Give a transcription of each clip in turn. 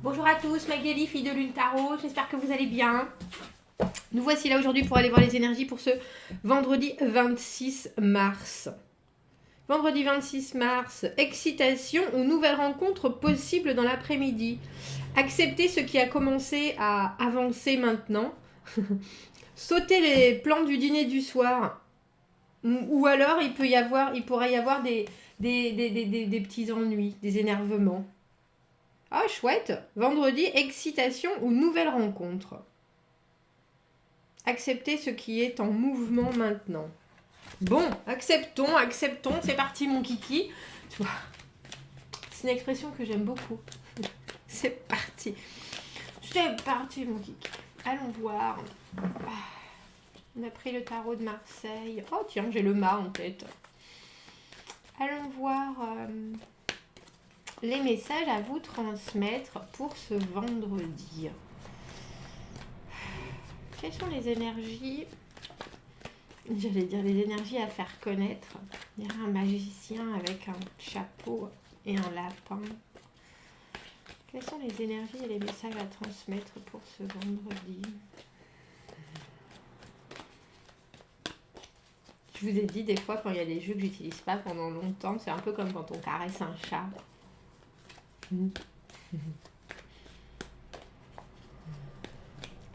Bonjour à tous, Magali, fille de Lune Tarot, j'espère que vous allez bien. Nous voici là aujourd'hui pour aller voir les énergies pour ce vendredi 26 mars. Vendredi 26 mars, excitation ou nouvelle rencontre possible dans l'après-midi. Acceptez ce qui a commencé à avancer maintenant. Sautez les plans du dîner du soir. Ou alors il pourrait y avoir des petits ennuis, des énervements. Ah, chouette. Vendredi, excitation ou nouvelle rencontre. Acceptez ce qui est en mouvement maintenant. Bon, acceptons. C'est parti, mon kiki. C'est une expression que j'aime beaucoup. C'est parti. C'est parti, mon kiki. Allons voir. On a pris le tarot de Marseille. Oh, tiens, j'ai le mât en tête. Allons voir... les messages à vous transmettre pour ce vendredi. Quelles sont les énergies? J'allais dire les énergies à faire connaître. Il y a un magicien avec un chapeau et un lapin. Quelles sont les énergies et les messages à transmettre pour ce vendredi? Je vous ai dit des fois quand il y a des jeux que j'utilise pas pendant longtemps, c'est un peu comme quand on caresse un chat.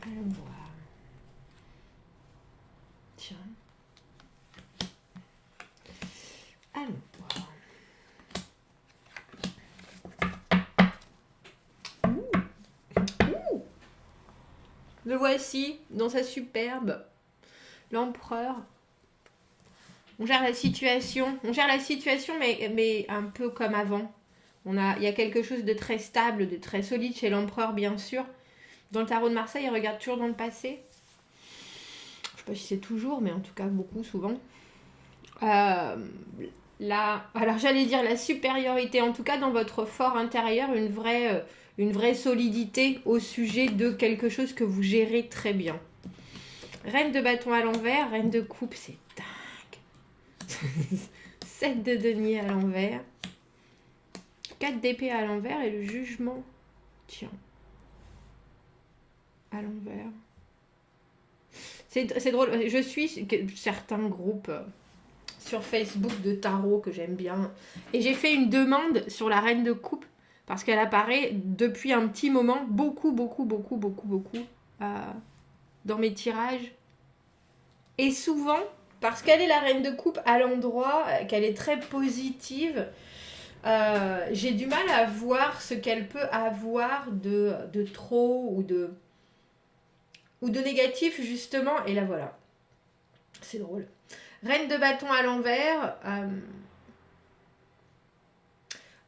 Allons voir. Tiens. Allons voir. Ouh. Le voici dans sa superbe. L'empereur. On gère la situation. Mais un peu comme avant. Il y a quelque chose de très stable, de très solide chez l'empereur, bien sûr. Dans le tarot de Marseille, il regarde toujours dans le passé. Je ne sais pas si c'est toujours, mais en tout cas beaucoup, souvent. Alors j'allais dire la supériorité, en tout cas dans votre fort intérieur, une vraie solidité au sujet de quelque chose que vous gérez très bien. Reine de bâton à l'envers, reine de coupe, c'est dingue. 7 de denier à l'envers. 4 d'épée à l'envers et le jugement. Tiens. À l'envers. C'est drôle. Je suis certains groupes sur Facebook de tarot que j'aime bien. Et j'ai fait une demande sur la reine de coupe parce qu'elle apparaît depuis un petit moment beaucoup dans mes tirages. Et souvent, parce qu'elle est la reine de coupe à l'endroit, qu'elle est très positive... j'ai du mal à voir ce qu'elle peut avoir de trop ou de négatif justement, et là voilà, c'est drôle. Reine de bâton à l'envers,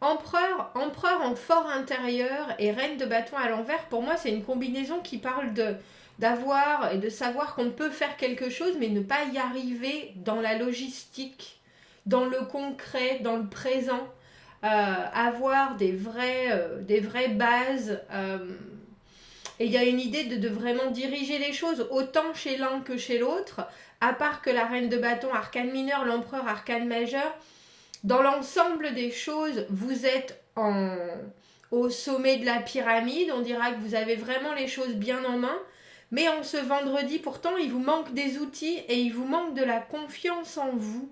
empereur en fort intérieur et reine de bâton à l'envers, pour moi c'est une combinaison qui parle d'avoir et de savoir qu'on peut faire quelque chose mais ne pas y arriver dans la logistique, dans le concret, dans le présent. Avoir des vraies bases et il y a une idée de vraiment diriger les choses autant chez l'un que chez l'autre, à part que la reine de bâton arcane mineur, l'empereur arcane majeur, dans l'ensemble des choses vous êtes au sommet de la pyramide, on dira que vous avez vraiment les choses bien en main, mais en ce vendredi pourtant il vous manque des outils et il vous manque de la confiance en vous.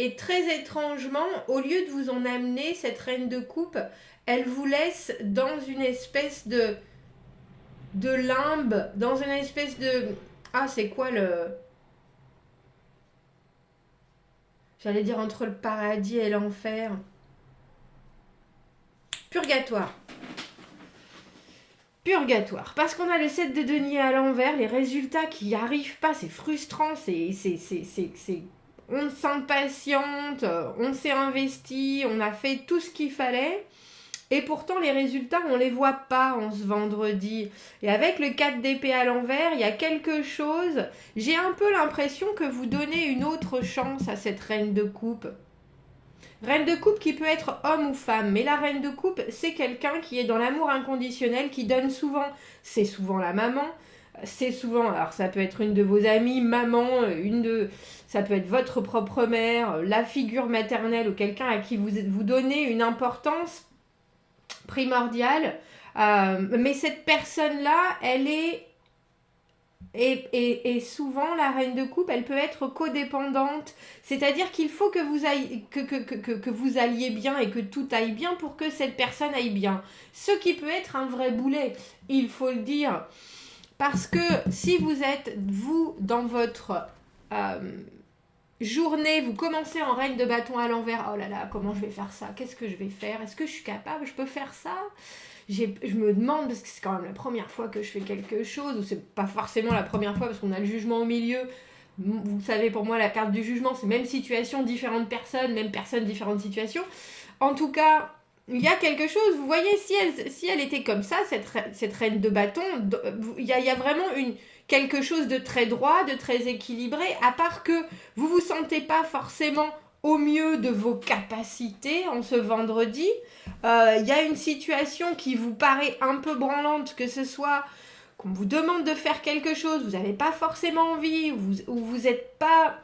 Et très étrangement, au lieu de vous en amener, cette reine de coupe, elle vous laisse dans une espèce de limbe, dans une espèce de... Ah, c'est quoi le... J'allais dire entre le paradis et l'enfer. Purgatoire. Purgatoire. Parce qu'on a le 7 de denier à l'envers, les résultats qui n'y arrivent pas, c'est frustrant, c'est... On s'impatiente, on s'est investi, on a fait tout ce qu'il fallait. Et pourtant, les résultats, on ne les voit pas en ce vendredi. Et avec le 4 d'épée à l'envers, il y a quelque chose. J'ai un peu l'impression que vous donnez une autre chance à cette reine de coupe. Reine de coupe qui peut être homme ou femme. Mais la reine de coupe, c'est quelqu'un qui est dans l'amour inconditionnel, qui donne souvent. C'est souvent la maman. C'est souvent, alors ça peut être une de vos amies, maman, ça peut être votre propre mère, la figure maternelle ou quelqu'un à qui vous donnez une importance primordiale. Mais cette personne-là, elle est... Et souvent, la reine de coupe, elle peut être codépendante. C'est-à-dire qu'il faut que vous alliez bien et que tout aille bien pour que cette personne aille bien. Ce qui peut être un vrai boulet, il faut le dire. Parce que si vous êtes, vous, dans votre journée, vous commencez en reine de bâton à l'envers. Oh là là, comment je vais faire ça? Qu'est-ce que je vais faire? Est-ce que je suis capable? Je peux faire ça? Je me demande, parce que c'est quand même la première fois que je fais quelque chose, ou c'est pas forcément la première fois parce qu'on a le jugement au milieu. Vous savez, pour moi, la carte du jugement, c'est même situation, différentes personnes, même personne, différentes situations. En tout cas, il y a quelque chose, vous voyez, si elle était comme ça, cette reine de bâton, il y a vraiment quelque chose de très droit, de très équilibré, à part que vous sentez pas forcément au mieux de vos capacités en ce vendredi. Il y a une situation qui vous paraît un peu branlante, que ce soit qu'on vous demande de faire quelque chose, vous n'avez pas forcément envie, ou vous n'êtes pas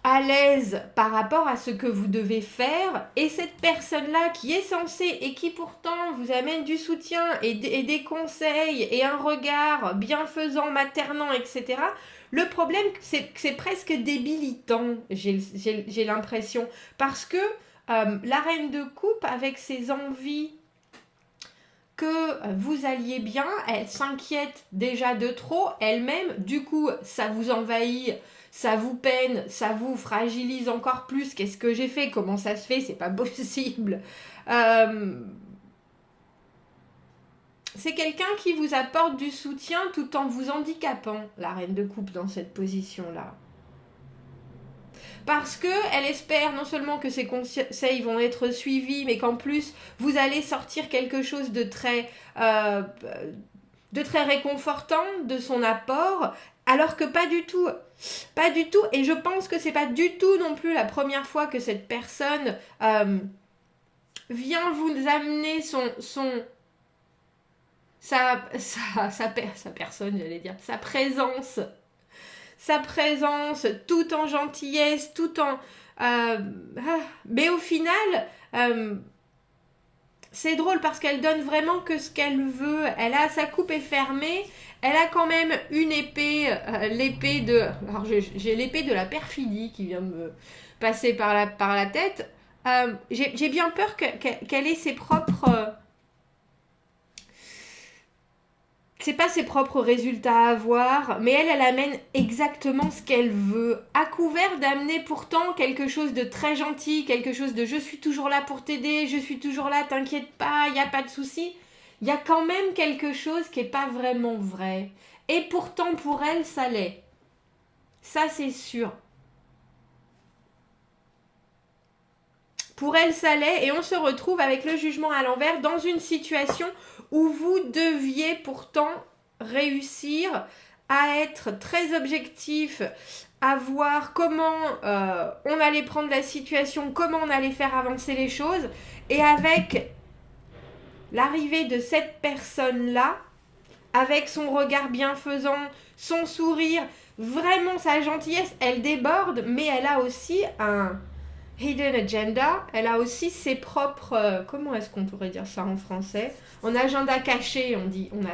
à l'aise par rapport à ce que vous devez faire, et cette personne-là qui est censée et qui pourtant vous amène du soutien et des conseils et un regard bienfaisant, maternant, etc., le problème, c'est que c'est presque débilitant, j'ai l'impression, parce que la reine de coupe, avec ses envies que vous alliez bien, elle s'inquiète déjà de trop elle-même, du coup ça vous envahit, ça vous peine, ça vous fragilise encore plus. Qu'est-ce que j'ai fait? Comment ça se fait? C'est pas possible. C'est quelqu'un qui vous apporte du soutien tout en vous handicapant, la reine de coupe, dans cette position-là. Parce qu'elle espère non seulement que ses conseils vont être suivis, mais qu'en plus, vous allez sortir quelque chose de très réconfortant de son apport, alors que pas du tout. Pas du tout. Et je pense que c'est pas du tout non plus la première fois que cette personne vient vous amener sa personne, j'allais dire, sa présence, tout en gentillesse, tout en... mais au final, c'est drôle parce qu'elle donne vraiment que ce qu'elle veut. Elle a sa coupe est fermée, elle a quand même une épée, l'épée de... Alors j'ai l'épée de la perfidie qui vient de me passer par la tête. J'ai bien peur qu'elle ait ses propres... c'est pas ses propres résultats à avoir, mais elle amène exactement ce qu'elle veut, à couvert d'amener pourtant quelque chose de très gentil, quelque chose de je suis toujours là pour t'aider, je suis toujours là, t'inquiète pas, y a pas de souci. Il y a quand même quelque chose qui est pas vraiment vrai. Et pourtant pour elle, ça l'est. Ça c'est sûr. Pour elle, ça l'est, et on se retrouve avec le jugement à l'envers dans une situation où vous deviez pourtant réussir à être très objectif, à voir comment on allait prendre la situation, comment on allait faire avancer les choses, et avec l'arrivée de cette personne-là, avec son regard bienfaisant, son sourire, vraiment sa gentillesse, elle déborde, mais elle a aussi un hidden agenda, elle a aussi ses propres... comment est-ce qu'on pourrait dire ça en français? En agenda caché, on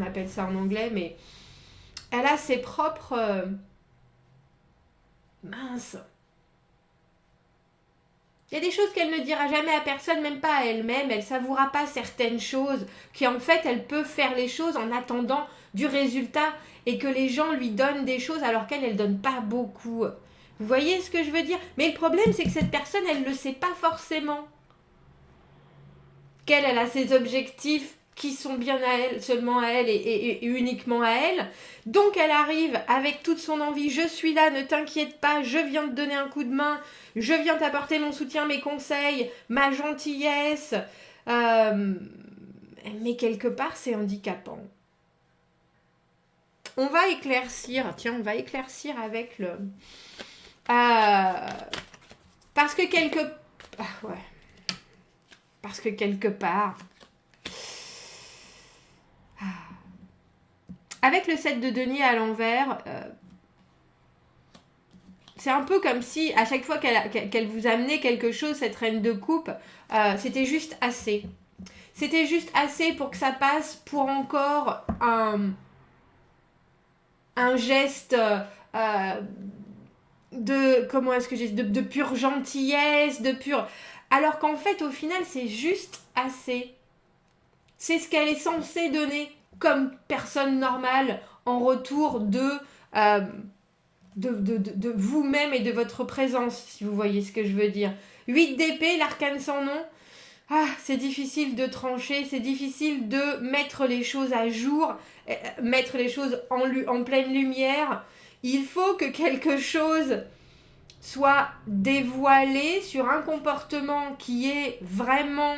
appelle ça en anglais, mais elle a ses propres... mince. Il y a des choses qu'elle ne dira jamais à personne, même pas à elle-même. Elle savourera pas certaines choses, qui en fait, elle peut faire les choses en attendant du résultat et que les gens lui donnent des choses alors qu'elle, elle donne pas beaucoup. Vous voyez ce que je veux dire? Mais le problème, c'est que cette personne, elle ne le sait pas forcément. Qu'elle, elle a ses objectifs qui sont bien à elle, seulement à elle et uniquement à elle. Donc elle arrive avec toute son envie, je suis là, ne t'inquiète pas, je viens te donner un coup de main, je viens t'apporter mon soutien, mes conseils, ma gentillesse. Mais quelque part, c'est handicapant. On va éclaircir avec le... parce que quelque part... Avec le 7 de denier à l'envers, c'est un peu comme si à chaque fois qu'elle vous amenait quelque chose, cette reine de coupe, c'était juste assez. C'était juste assez pour que ça passe pour encore un geste comment est-ce que j'ai de pure gentillesse, de pure... Alors qu'en fait, au final, c'est juste assez. C'est ce qu'elle est censée donner comme personne normale en retour de vous-même et de votre présence, si vous voyez ce que je veux dire. 8 d'épée, l'arcane sans nom. Ah, c'est difficile de trancher, c'est difficile de mettre les choses à jour, mettre les choses en pleine lumière. Il faut que quelque chose soit dévoilé sur un comportement qui est vraiment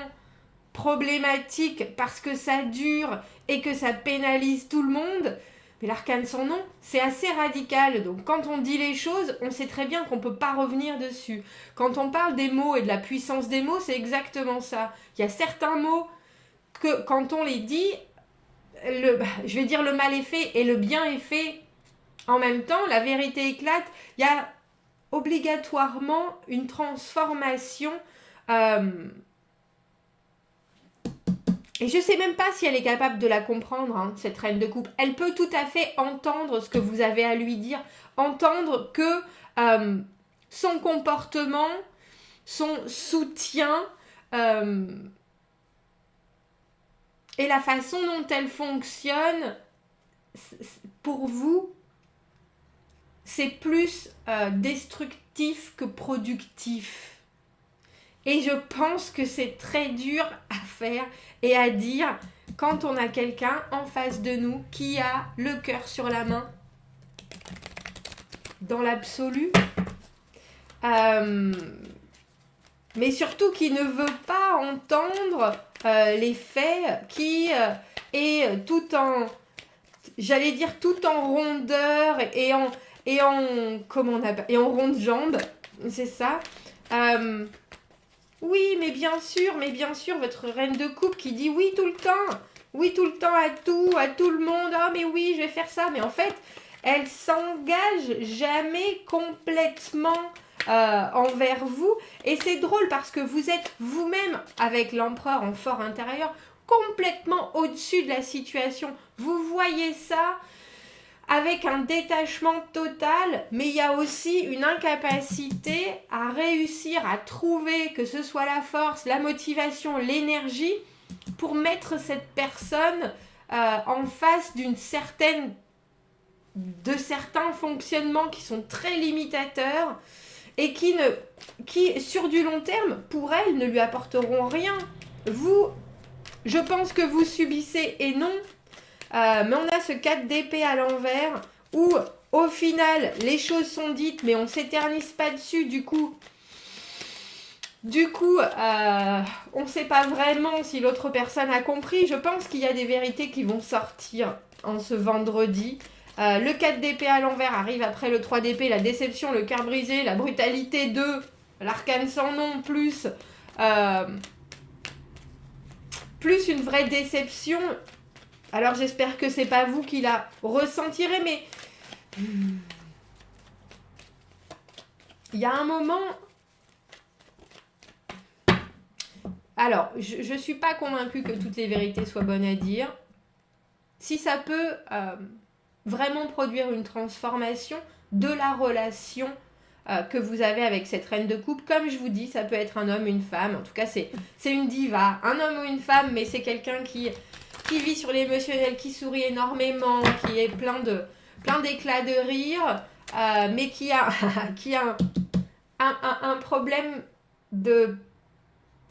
problématique parce que ça dure et que ça pénalise tout le monde. Mais l'arcane sans nom, c'est assez radical. Donc quand on dit les choses, on sait très bien qu'on ne peut pas revenir dessus. Quand on parle des mots et de la puissance des mots, c'est exactement ça. Il y a certains mots que quand on les dit, je vais dire le mal est fait et le bien est fait en même temps. La vérité éclate. Il y a obligatoirement une transformation. Et je ne sais même pas si elle est capable de la comprendre, hein, cette reine de coupe. Elle peut tout à fait entendre ce que vous avez à lui dire, entendre que son comportement, son soutien et la façon dont elle fonctionne, pour vous, c'est plus destructif que productif. Et je pense que c'est très dur à faire et à dire quand on a quelqu'un en face de nous qui a le cœur sur la main, dans l'absolu, mais surtout qui ne veut pas entendre les faits, qui est tout en, j'allais dire tout en rondeur et en comment on appelle, et en ronde jambe, c'est ça. Oui, mais bien sûr, votre reine de coupe qui dit oui tout le temps à tout le monde. Ah, mais oui, je vais faire ça. Mais en fait, elle s'engage jamais complètement envers vous. Et c'est drôle parce que vous êtes vous-même, avec l'empereur en fort intérieur, complètement au-dessus de la situation. Vous voyez ça avec un détachement total, mais il y a aussi une incapacité à réussir à trouver, que ce soit la force, la motivation, l'énergie, pour mettre cette personne en face de certains fonctionnements qui sont très limitateurs et qui, sur du long terme, pour elle, ne lui apporteront rien. Vous, je pense que vous subissez et non. Mais on a ce 4 d'épée à l'envers où au final les choses sont dites mais on ne s'éternise pas dessus, du coup on ne sait pas vraiment si l'autre personne a compris. Je pense qu'il y a des vérités qui vont sortir en ce vendredi. Le 4 d'épée à l'envers arrive après le 3 d'épée, la déception, le cœur brisé, la brutalité 2, l'arcane sans nom, plus une vraie déception. Alors j'espère que c'est pas vous qui la ressentirez, mais il y a un moment... Alors, je suis pas convaincue que toutes les vérités soient bonnes à dire. Si ça peut vraiment produire une transformation de la relation que vous avez avec cette reine de coupe, comme je vous dis, ça peut être un homme, une femme, en tout cas c'est une diva, un homme ou une femme, mais c'est quelqu'un qui vit sur l'émotionnel, qui sourit énormément, qui est plein d'éclats de rire, mais qui a un problème de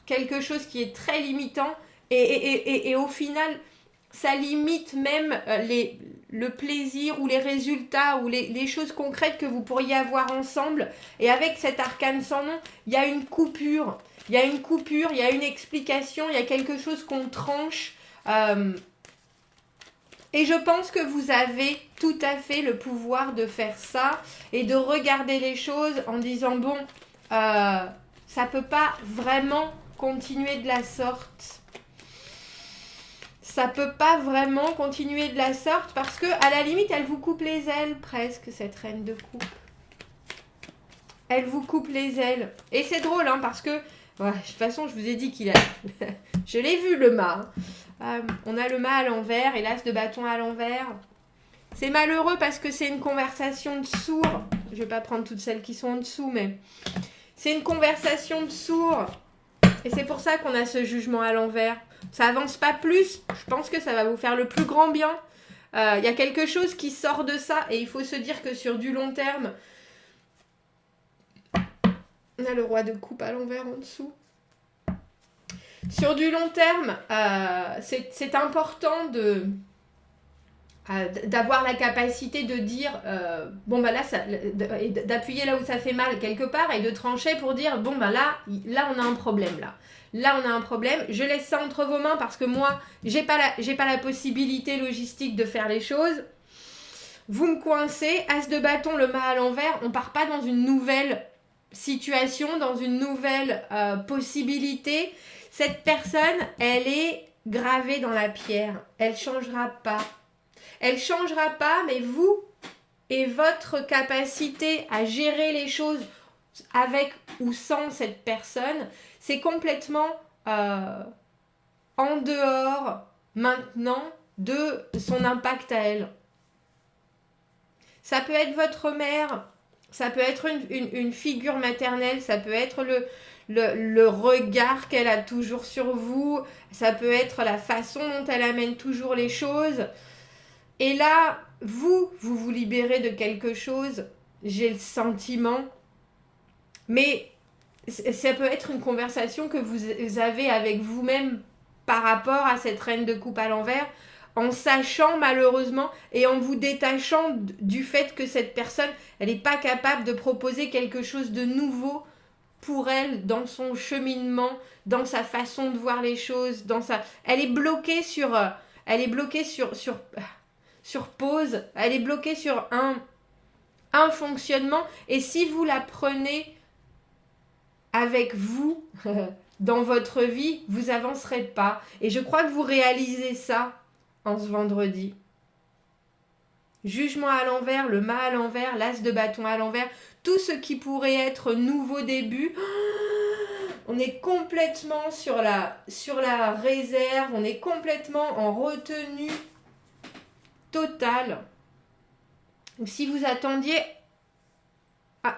quelque chose qui est très limitant et au final, ça limite même le plaisir ou les résultats ou les choses concrètes que vous pourriez avoir ensemble. Et avec cet arcane sans nom, il y a une coupure, il y a une explication, il y a quelque chose qu'on tranche. Et je pense que vous avez tout à fait le pouvoir de faire ça et de regarder les choses en disant bon, ça peut pas vraiment continuer de la sorte. Ça peut pas vraiment continuer de la sorte parce que à la limite elle vous coupe les ailes presque, cette reine de coupe. Elle vous coupe les ailes. Et c'est drôle hein, parce que de toute façon je vous ai dit qu'il a Je l'ai vu le mât. On a le mât à l'envers et l'as de bâton à l'envers. C'est malheureux parce que c'est une conversation de sourds. Je vais pas prendre toutes celles qui sont en dessous, mais c'est une conversation de sourds. Et c'est pour ça qu'on a ce jugement à l'envers. Ça avance pas plus. Je pense que ça va vous faire le plus grand bien. Y a quelque chose qui sort de ça et il faut se dire que sur du long terme, on a le roi de coupe à l'envers en dessous. Sur du long terme, c'est important d'avoir la capacité de dire bon bah là d'appuyer là où ça fait mal quelque part et de trancher pour dire bon bah là on a un problème là on a un problème, je laisse ça entre vos mains parce que moi j'ai pas la possibilité logistique de faire les choses, vous me coincez, as de bâton, le mât à l'envers, on part pas dans une nouvelle situation, dans une nouvelle possibilité. Cette personne, elle est gravée dans la pierre, elle changera pas. Elle ne changera pas, mais vous et votre capacité à gérer les choses avec ou sans cette personne, c'est complètement en dehors maintenant de son impact à elle. Ça peut être votre mère, ça peut être une figure maternelle, ça peut être le regard qu'elle a toujours sur vous, ça peut être la façon dont elle amène toujours les choses. Et là, vous libérez de quelque chose, j'ai le sentiment, mais ça peut être une conversation que vous avez avec vous-même par rapport à cette reine de coupe à l'envers, en sachant malheureusement et en vous détachant du fait que cette personne, elle n'est pas capable de proposer quelque chose de nouveau pour elle dans son cheminement, dans sa façon de voir les choses, elle est bloquée sur pause, elle est bloquée sur un fonctionnement, et si vous la prenez avec vous dans votre vie, vous avancerez pas. Et je crois que vous réalisez ça en ce vendredi. Jugement à l'envers, le mât à l'envers, l'as de bâton à l'envers, tout ce qui pourrait être nouveau début. On est complètement sur la réserve, on est complètement en retenue totale. Si vous attendiez,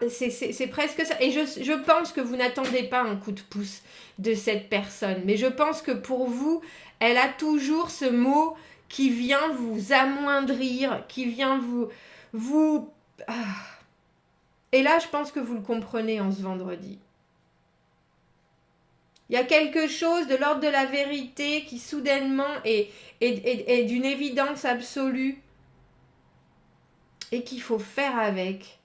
c'est presque ça. Et je pense que vous n'attendez pas un coup de pouce de cette personne. Mais je pense que pour vous, elle a toujours ce mot qui vient vous amoindrir, qui vient vous... Et là, je pense que vous le comprenez en ce vendredi. Il y a quelque chose de l'ordre de la vérité qui soudainement est d'une évidence absolue et qu'il faut faire avec.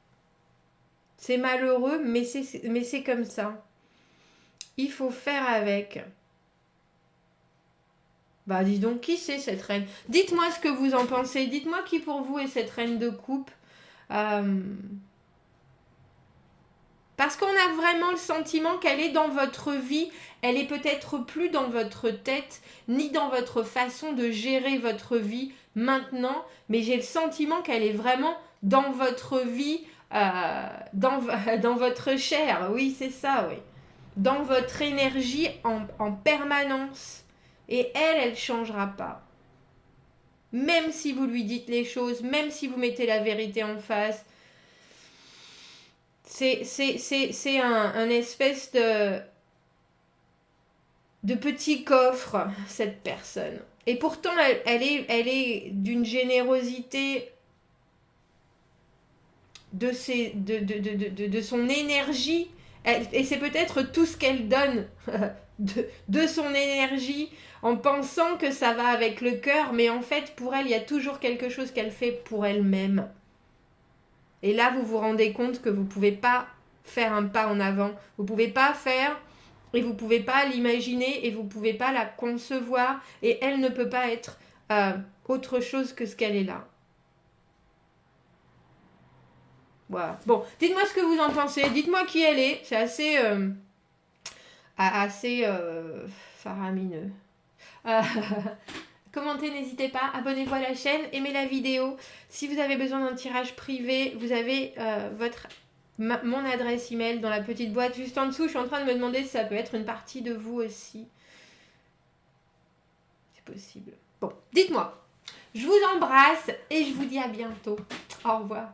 C'est malheureux, mais c'est comme ça. Il faut faire avec. Bah dis donc, qui c'est cette reine? Dites-moi ce que vous en pensez. Dites-moi qui pour vous est cette reine de coupe. Parce qu'on a vraiment le sentiment qu'elle est dans votre vie. Elle est peut-être plus dans votre tête, ni dans votre façon de gérer votre vie maintenant. Mais j'ai le sentiment qu'elle est vraiment dans votre vie, dans votre chair. Oui, c'est ça, oui. Dans votre énergie en permanence. Et elle ne changera pas. Même si vous lui dites les choses, même si vous mettez la vérité en face. C'est un espèce de petit coffre, cette personne. Et pourtant, elle est d'une générosité de son énergie. Et c'est peut-être tout ce qu'elle donne de son énergie en pensant que ça va avec le cœur. Mais en fait, pour elle, il y a toujours quelque chose qu'elle fait pour elle-même. Et là, vous vous rendez compte que vous ne pouvez pas faire un pas en avant. Vous ne pouvez pas faire et vous ne pouvez pas l'imaginer et vous ne pouvez pas la concevoir. Et elle ne peut pas être autre chose que ce qu'elle est là. Voilà. Bon, dites-moi ce que vous en pensez. Dites-moi qui elle est. C'est assez faramineux. Commentez, n'hésitez pas, abonnez-vous à la chaîne, aimez la vidéo. Si vous avez besoin d'un tirage privé, vous avez mon adresse email dans la petite boîte juste en dessous. Je suis en train de me demander si ça peut être une partie de vous aussi. possible. Bon, dites-moi. Je vous embrasse et je vous dis à bientôt. Au revoir.